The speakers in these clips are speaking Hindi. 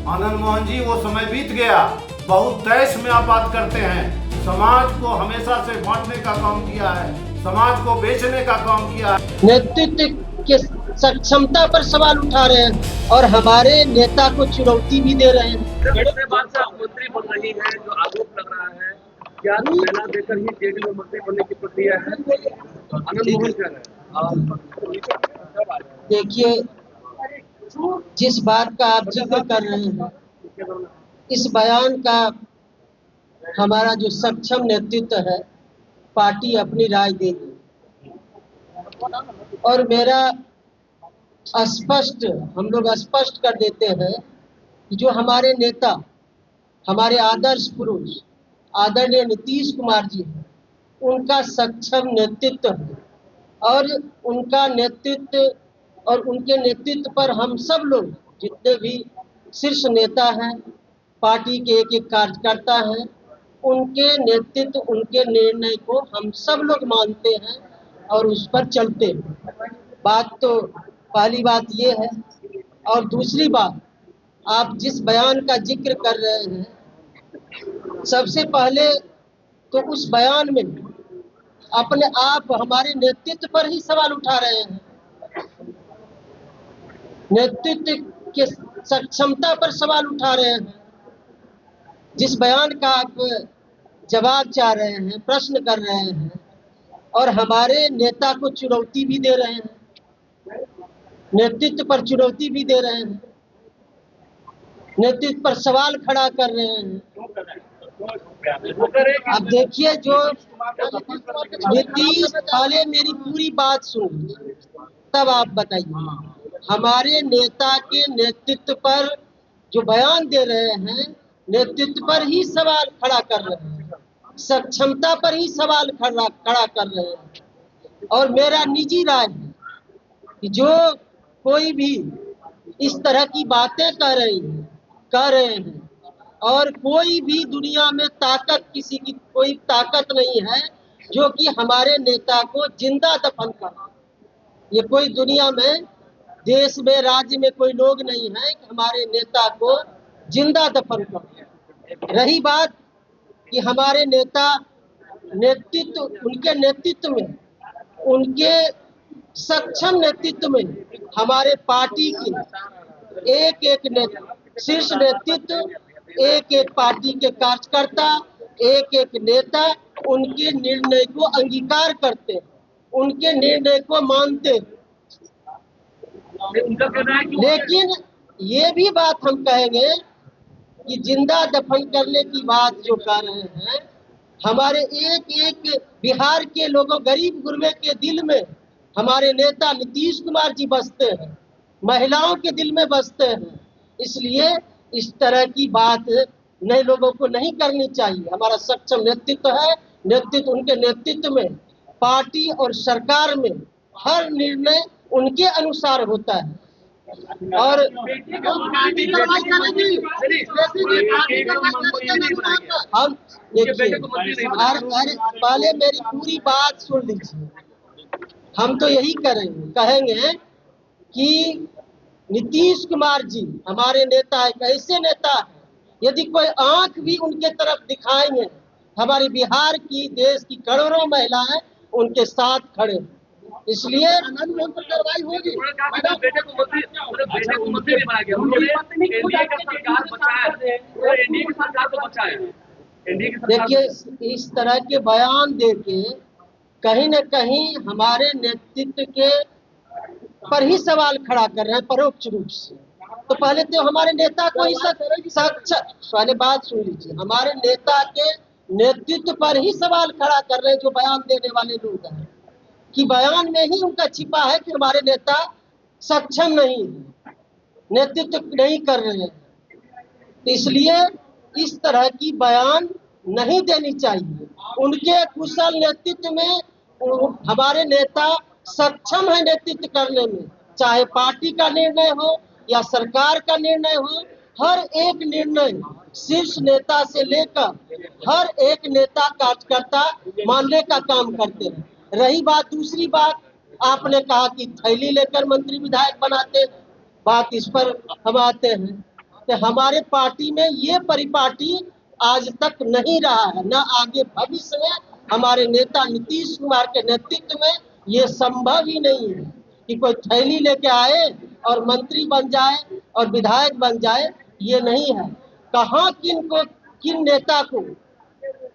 आनंद मोहन जी, वो समय बीत गया। बहुत देश में आप बात करते हैं, समाज को हमेशा से बांटने का काम किया है, समाज को बेचने का काम किया है। नेतृत्व के सक्षमता पर सवाल उठा रहे हैं और हमारे नेता को चुनौती भी दे रहे हैं। मंत्री बन रही है, जो आरोप लग रहा है, क्या बयान देकर ही जेडीयू में मंत्री बनने की प्रक्रिया है? आनंद मोहन कह रहे हैं। देखिए, जिस बात का आप जिक्र कर रहे हैं, इस बयान का हमारा जो सक्षम नेतृत्व है, पार्टी अपनी राय देगी। और मेरा हम लोग स्पष्ट कर देते हैं कि जो हमारे नेता, हमारे आदर्श पुरुष आदरणीय नीतीश कुमार जी हैं, उनका सक्षम नेतृत्व है और उनका नेतृत्व और उनके नेतृत्व पर हम सब लोग जितने भी शीर्ष नेता हैं, पार्टी के एक एक कार्यकर्ता हैं, उनके नेतृत्व, उनके निर्णय को हम सब लोग मानते हैं और उस पर चलते हैं। बात तो पहली बात ये है। और दूसरी बात, आप जिस बयान का जिक्र कर रहे हैं, सबसे पहले तो उस बयान में अपने आप हमारे नेतृत्व पर ही सवाल उठा रहे हैं। नेतृत्व के सक्षमता पर सवाल उठा रहे हैं। जिस बयान का आप जवाब चाह रहे हैं, प्रश्न कर रहे हैं और हमारे नेता को चुनौती भी दे रहे हैं, नेतृत्व पर चुनौती भी दे रहे हैं, नेतृत्व पर सवाल खड़ा कर रहे हैं। अब देखिए, जो नीतीश, पहले मेरी पूरी बात सुन तब आप बताइए। हमारे नेता के नेतृत्व पर जो बयान दे रहे हैं, नेतृत्व पर ही सवाल खड़ा कर रहे हैं, सक्षमता पर ही सवाल खड़ा कर रहे हैं। और मेरा निजी राय है कि जो कोई भी इस तरह की बातें कर रहे हैं और कोई भी दुनिया में ताकत, किसी की कोई ताकत नहीं है जो कि हमारे नेता को जिंदा दफन कर। ये कोई दुनिया में, देश में, राज्य में कोई लोग नहीं है कि हमारे नेता को जिंदा दफन कर। रही बात कि हमारे नेता नेतृत्व, उनके नेतृत्व में, उनके सक्षम नेतृत्व में हमारे पार्टी की एक एक शीर्ष नेतृत्व, एक एक पार्टी के कार्यकर्ता, एक एक नेता उनके निर्णय को अंगीकार करते हैं, उनके निर्णय को मानते हैं। लेकिन ये भी बात हम कहेंगे कि जिंदा दफन करने की बात जो कर रहे हैं, हमारे एक एक बिहार के लोगों, गरीब गुरबे के दिल में हमारे नेता नीतीश कुमार जी बसते हैं, महिलाओं के दिल में बसते हैं। इसलिए इस तरह की बात नए लोगों को नहीं करनी चाहिए। हमारा सक्षम नेतृत्व है, नेतृत्व, उनके नेतृत्व में पार्टी और सरकार में हर निर्णय उनके अनुसार होता है। और हम देखिए, पहले मेरी पूरी बात सुन लीजिए। हम तो यही कहेंगे कि नीतीश कुमार जी हमारे नेता है, कैसे नेता है, यदि कोई आंख भी उनके तरफ दिखाएंगे, हमारे बिहार की, देश की करोड़ों महिलाएं उनके साथ खड़े हैं। इसलिए आनंद मोहन पर कार्रवाई होगी। बेटे को मंत्री नहीं बनाया गया, एनडीए का सरकार बचाए, एनडीए की सरकार को बचाए। देखिए, इस तरह के बयान देके कहीं न कहीं हमारे नेतृत्व के पर ही सवाल खड़ा कर रहे हैं, परोक्ष रूप से। तो पहले तो हमारे नेता को ही पहले बात सुन लीजिए। हमारे नेता के नेतृत्व पर ही सवाल खड़ा कर रहे हैं जो बयान देने वाले लोग हैं, कि बयान में ही उनका छिपा है कि हमारे नेता सक्षम नहीं है, नेतृत्व नहीं कर रहे हैं। इसलिए इस तरह की बयान नहीं देनी चाहिए। उनके कुशल नेतृत्व में हमारे नेता सक्षम है नेतृत्व करने में, चाहे पार्टी का निर्णय हो या सरकार का निर्णय हो। हर एक निर्णय शीर्ष नेता से लेकर हर एक नेता कार्यकर्ता मानने का काम करते हैं। रही बात, दूसरी बात, आपने कहा कि थैली लेकर मंत्री विधायक बनाते, बात इस पर हम आते हैं। कि हमारे पार्टी में ये परिपाटी आज तक नहीं रहा है, न आगे भविष्य में हमारे नेता नीतीश कुमार के नेतृत्व में ये संभव ही नहीं है कि कोई थैली लेके आए और मंत्री बन जाए और विधायक बन जाए। ये नहीं है। कहाँ किन नेता को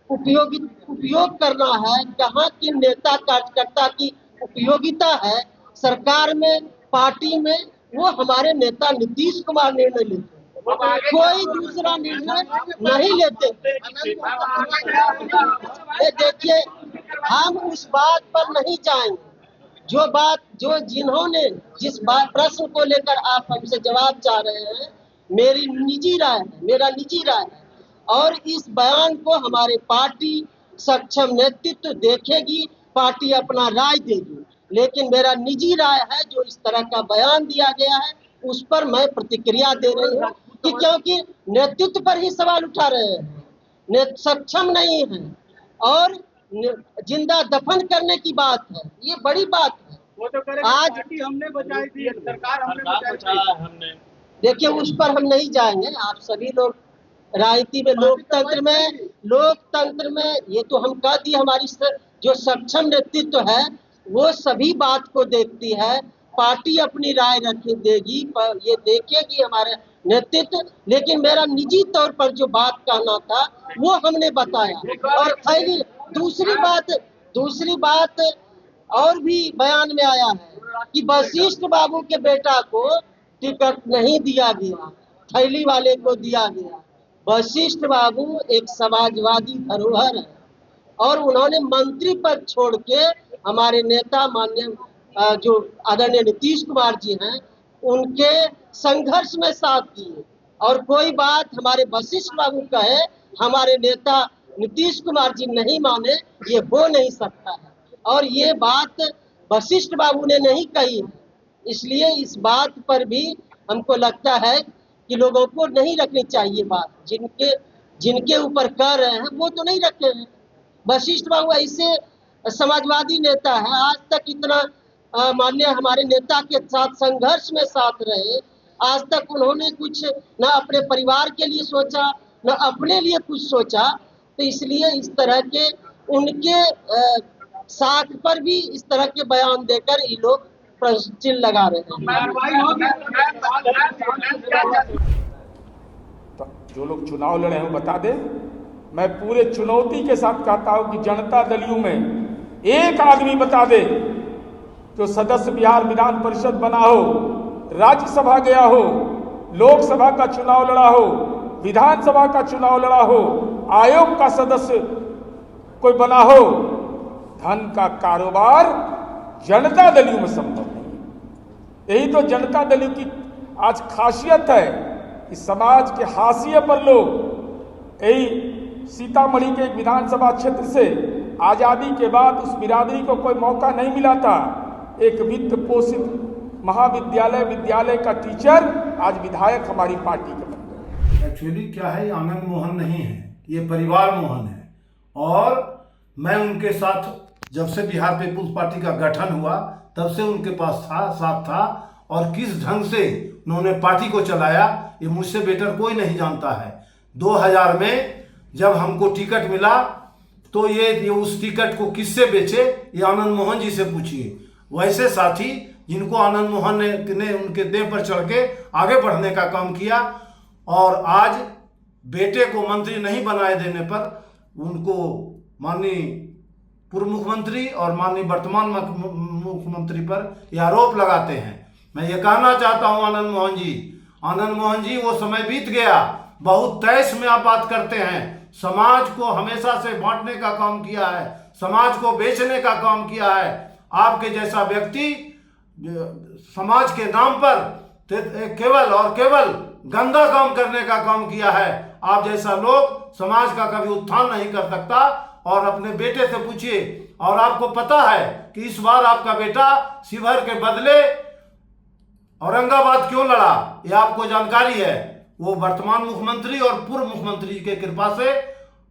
उपयोग करना है, कहाँ किन नेता कार्यकर्ता की उपयोगिता है सरकार में, पार्टी में, वो हमारे नेता नीतीश कुमार निर्णय लेते हैं, कोई दूसरा निर्णय नहीं लेते। देखिए, हम उस बात पर नहीं जाएंगे जो जिन्होंने जिस प्रश्न को लेकर आप हमसे जवाब चाह रहे हैं, मेरी निजी राय है, मेरा निजी राय है, और इस बयान को हमारे पार्टी सक्षम नेतृत्व देखेगी, पार्टी अपना राय देगी। लेकिन मेरा निजी राय है, जो इस तरह का बयान दिया गया है उस पर मैं प्रतिक्रिया दे रही हूँ कि क्योंकि नेतृत्व पर ही सवाल उठा रहे हैं, सक्षम नहीं है और जिंदा दफन करने की बात है, ये बड़ी बात है। वो तो आज हमने बचाई थी, सरकार हमने बचाई। देखिए, उस पर हम नहीं जाएंगे। आप सभी लोग राजनीति में, लोकतंत्र में ये तो हम कह दिए, हमारी जो सक्षम नेतृत्व है वो सभी बात को देखती है, पार्टी अपनी राय देगी, ये देखेगी हमारे नेतृत्व। लेकिन मेरा निजी तौर पर जो बात कहना था वो हमने बताया। और थैली दूसरी बात और भी बयान में आया है कि वशिष्ठ बाबू के बेटा को टिकट नहीं दिया गया, थैली वाले को दिया गया। वशिष्ठ बाबू एक समाजवादी धरोहर है और उन्होंने मंत्री पद छोड़ के हमारे नेता माननीय जो आदरणीय नीतीश कुमार जी हैं उनके संघर्ष में साथ दिए। और कोई बात हमारे वशिष्ठ बाबू कहे, हमारे नेता नीतीश कुमार जी नहीं माने, ये हो नहीं सकता है। और ये बात वशिष्ठ बाबू ने नहीं कही है, इसलिए इस बात पर भी हमको लगता है कि लोगों को नहीं रखनी चाहिए बात। जिनके ऊपर कह रहे हैं वो तो नहीं रखे हैं। वशिष्ठ बाबू ऐसे समाजवादी नेता है, आज तक इतना माननीय हमारे नेता के साथ संघर्ष में साथ रहे, आज तक उन्होंने कुछ न अपने परिवार के लिए सोचा न अपने लिए कुछ सोचा। तो इसलिए इस तरह के उनके साख पर भी इस तरह के बयान देकर ये लोग प्रश्न लगा रहे हैं। तो जो लोग चुनाव लड़े हैं बता दे। मैं पूरे चुनौती के साथ कहता हूं कि जनता दल में एक आदमी बता दे जो सदस्य बिहार विधान परिषद बना हो, राज्यसभा गया हो, लोकसभा का चुनाव लड़ा हो, विधानसभा का चुनाव लड़ा हो, आयोग का सदस्य कोई बना हो। धन का कारोबार जनता दल में संभव नहीं। यही तो जनता दल की आज खासियत है कि समाज के हाशिए पर लोग, यही सीतामढ़ी के एक विधानसभा क्षेत्र से आजादी के बाद उस बिरादरी को कोई मौका नहीं मिला था। एक वित्त पोषित विद्यालय का टीचर आज विधायक हमारी पार्टी के बन गए। एक्चुअली क्या है, ये आनंद मोहन नहीं है, ये परिवार मोहन है। और मैं उनके साथ जब से बिहार पीपुल्स पार्टी का गठन हुआ तब से उनके पास साथ था, और किस ढंग से उन्होंने पार्टी को चलाया ये मुझसे बेटर कोई नहीं जानता है। 2000 में जब हमको टिकट मिला तो ये उस टिकट को किससे बेचे, ये आनंद मोहन जी से पूछिए। वैसे साथी जिनको आनंद मोहन ने उनके देह पर चढ़ के आगे बढ़ने का काम किया, और आज बेटे को मंत्री नहीं बनाए देने पर उनको माननीय पूर्व मुख्यमंत्री और माननीय वर्तमान मुख्यमंत्री पर यह आरोप लगाते हैं। मैं ये कहना चाहता हूं आनंद मोहन जी वो समय बीत गया। बहुत तेज में आप बात करते हैं। समाज को हमेशा से बांटने का काम किया है, समाज को बेचने का काम किया है। आपके जैसा व्यक्ति समाज के नाम पर केवल गंदा काम करने का काम किया है। आप जैसा लोग समाज का कभी उत्थान नहीं कर सकता। और अपने बेटे से पूछिए, और आपको पता है कि इस बार आपका बेटा शिवहर के बदले औरंगाबाद क्यों लड़ा, यह आपको जानकारी है। वो वर्तमान मुख्यमंत्री और पूर्व मुख्यमंत्री के कृपा से,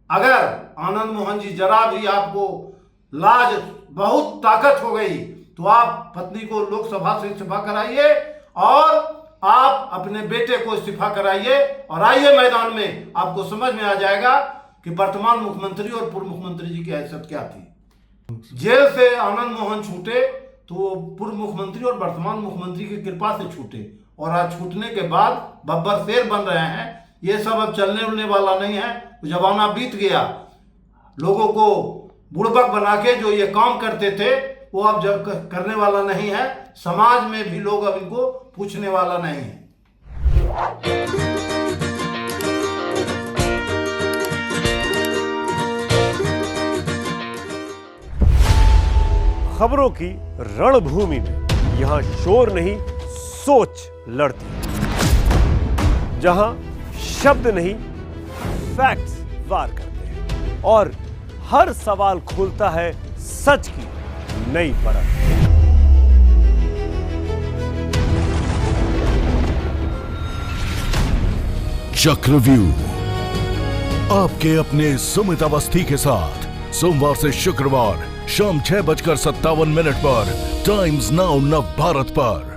अगर आनंद मोहन जी जरा भी आपको लाज बहुत ताकत हो गई तो आप पत्नी को लोकसभा से इस्तीफा कराइए और आप अपने बेटे को इस्तीफा कराइए और आइए मैदान में, आपको समझ में आ जाएगा कि वर्तमान मुख्यमंत्री और पूर्व मुख्यमंत्री जी की हैसियत क्या थी। जेल से आनंद मोहन छूटे तो वो पूर्व मुख्यमंत्री और वर्तमान मुख्यमंत्री की कृपा से छूटे, और आज छूटने के बाद बब्बर शेर बन रहे हैं। ये सब अब चलने उलने वाला नहीं है, जमाना बीत गया। लोगों को बुड़बक बना के जो ये काम करते थे वो अब जब करने वाला नहीं है। समाज में भी लोग अब इनको पूछने वाला नहीं है। खबरों की रणभूमि में यहां शोर नहीं सोच लड़ती है, जहां शब्द नहीं फैक्ट्स वार करते हैं और हर सवाल खोलता है सच की नई परत। चक्रव्यूह आपके अपने सुमित अवस्थी के साथ सोमवार से शुक्रवार शाम 6:57 पर टाइम्स नाउ नव भारत पर।